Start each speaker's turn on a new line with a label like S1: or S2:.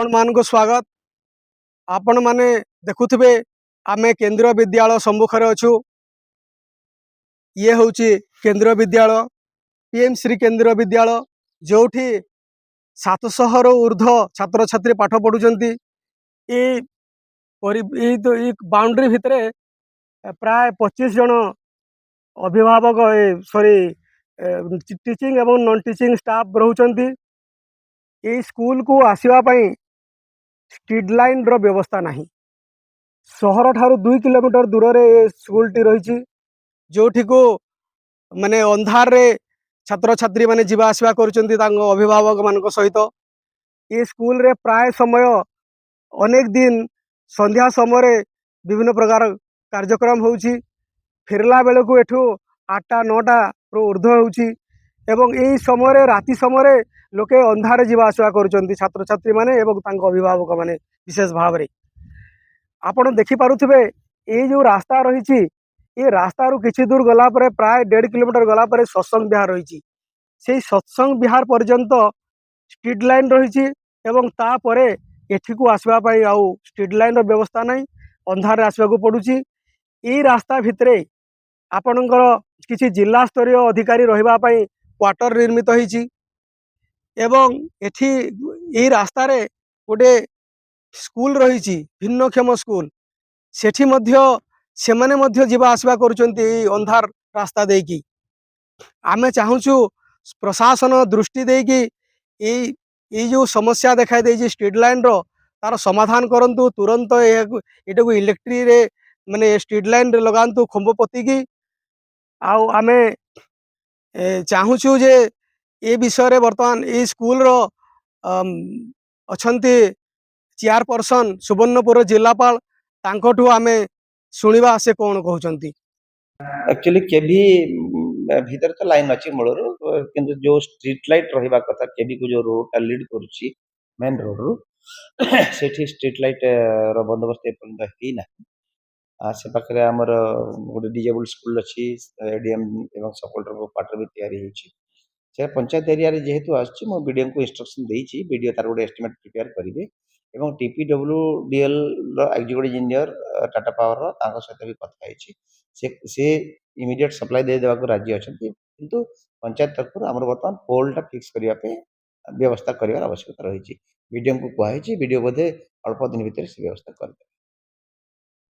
S1: आपण मान को स्वागत। आपण माने देखुथिबे आमे केंद्रीय विद्यालय सम्मुखरे अछु। ये होची केंद्रीय विद्यालय पीएम श्री केंद्रीय विद्यालय जोठी 700 रो ऊर्ध्व छात्र छात्री पाठ पढुचंती। ए तो बाउंड्री भितरे प्राय 25 जन अभिभावक सॉरी टीचिंग एवं नॉन टीचिंग स्टाफ रहउचंती। ए स्कूल को आसीबा पई स्ट्रीट लाइन रो व्यवस्था नहीं। सहर ठारू 2 किलोमीटर दूर रे स्कूल टी रही जोठी को माने अंधार रे छात्र छात्री माने जीवा आसवा करुचंती तांको अभिभावक मान सहित। ये स्कूल रे प्राय समय अनेक दिन संध्या समय विभिन्न प्रकार कार्यक्रम होउची। फेरला बेले को एठू 8टा 9टा रो ऊर्ध्व होउची एवं एई समय रे राति समय रे लोके अंधार जीवा आसवा करुचंती छात्र छात्री माने एवं तांको अभिभावक माने विशेष भाव रे। आपण देखि पारुथिबे ए जो रास्ता रही ये रास्ता रु किछि दूर गला परे प्राय 1.5 किलोमीटर गला परे सत्संग विहार रही। से सत्संग विहार पर्यंत स्ट्रीट लाइन रही एवं ता परे एठी को आसवा पई आउ स्ट्रीट लाइन रो व्यवस्था नहीं। अंधार आसवा को पडुची। ए रास्ता भितरे आपणकर किछि जिला स्तरीय अधिकारी रहिबा पई क्वार्टर निर्मित होईची एवं एठी ए रास्ता रे गोटे स्कूल रही भिन्नक्षम स्कूल सेठी मध्य सेमाने मध्य जीवा आसवा करुचंती अंधार रास्ता देकी। आमे चाहूचु प्रशासन दृष्टि देकी ए जो समस्या देखा दे स्ट्रीट लाइन रो तार समाधान करंतु तुरंत एटा को इलेक्ट्री रे माने स्ट्रीट लाइन रे लगांतु खंबो पति की। आउ आमे चाहूचु जे ए विषय रे वर्तमान ए स्कूल रो अछंती चेयरपर्सन सुवर्णपुर जिलापाल तांकोठू आमे शुणिबा से कौन कहउचंती।
S2: एक्चुअली केभी भीतर तो लाइन अच्छी मूलर किंतु जो स्ट्रीट लाइट रहिबा कथा केभी को जो रोड लीड करूची मेन रोड रु सेठी स्ट्रीट लाइट रो बंदोबस्त एपर्यंत ही ना। से पाखरे हमर गोटे डिजेबल स्कूल अच्छी एडीएम एवं सपोर्टर को क्वार्टर भी तैयारी होची। से पंचायत एरिया रे जेहेतु आछि मो बीडीएम को इंस्ट्रक्शन देइछि बीडीओ तार गोटे एस्टिमेट प्रिपेयर करिवे एवं टीपीडब्ल्यूडीएल रो एग्जीक्यूटिव इंजीनियर टाटा पावर रो तांको सहित भी कथा होइछि। से इमीडिएट सप्लाई दे देवा को राजी अछंती किंतु पंचायत तरफ हमर वर्तमान पोल टा फिक्स करिया पे व्यवस्था करिवार आवश्यकता रहिछि। बीडीएम को कहैछि बीडीओ बोधे अल्प दिन भीतर से व्यवस्था कर